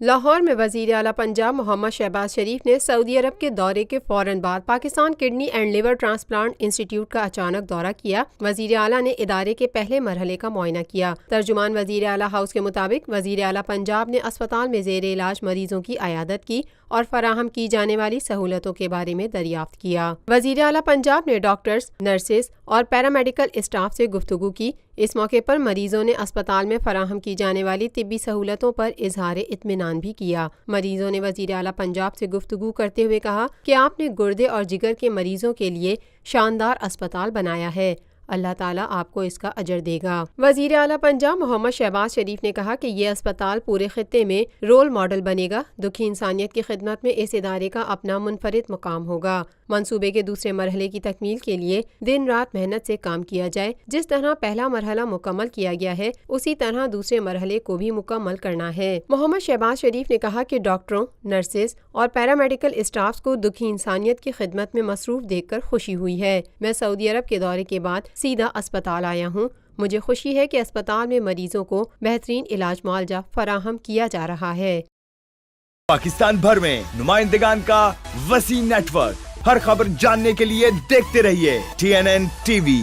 لاہور میں وزیر اعلیٰ پنجاب محمد شہباز شریف نے سعودی عرب کے دورے کے فوراً بعد Pakistan kidney and liver transplant institute کا اچانک دورہ کیا۔ وزیر اعلیٰ نے ادارے کے پہلے مرحلے کا معائنہ کیا۔ ترجمان وزیر اعلیٰ ہاؤس کے مطابق وزیر اعلیٰ پنجاب نے اسپتال میں زیر علاج مریضوں کی عیادت کی اور فراہم کی جانے والی سہولتوں کے بارے میں دریافت کیا۔ وزیر اعلیٰ پنجاب نے ڈاکٹرز، نرسز اور پیرامیڈیکل اسٹاف سے گفتگو کی۔ اس موقع پر مریضوں نے اسپتال میں فراہم کی جانے والی طبی سہولتوں پر اظہار اطمینان بھی کیا۔ مریضوں نے وزیر اعلیٰ پنجاب سے گفتگو کرتے ہوئے کہا کہ آپ نے گردے اور جگر کے مریضوں کے لیے شاندار اسپتال بنایا ہے، اللہ تعالیٰ آپ کو اس کا اجر دے گا۔ وزیر اعلیٰ پنجاب محمد شہباز شریف نے کہا کہ یہ اسپتال پورے خطے میں رول ماڈل بنے گا۔ دکھی انسانیت کی خدمت میں اس ادارے کا اپنا منفرد مقام ہوگا۔ منصوبے کے دوسرے مرحلے کی تکمیل کے لیے دن رات محنت سے کام کیا جائے۔ جس طرح پہلا مرحلہ مکمل کیا گیا ہے اسی طرح دوسرے مرحلے کو بھی مکمل کرنا ہے۔ محمد شہباز شریف نے کہا کہ ڈاکٹروں، نرسز اور پیرامیڈیکل اسٹاف کو دکھی انسانیت کی خدمت میں مصروف دیکھ کر خوشی ہوئی ہے۔ میں سعودی عرب کے دورے کے بعد سیدھا اسپتال آیا ہوں۔ مجھے خوشی ہے کہ اسپتال میں مریضوں کو بہترین علاج معالجہ فراہم کیا جا رہا ہے۔ پاکستان بھر میں نمائندگان کا وسیع نیٹ ورک، ہر خبر جاننے کے لیے دیکھتے رہیے TNN TV۔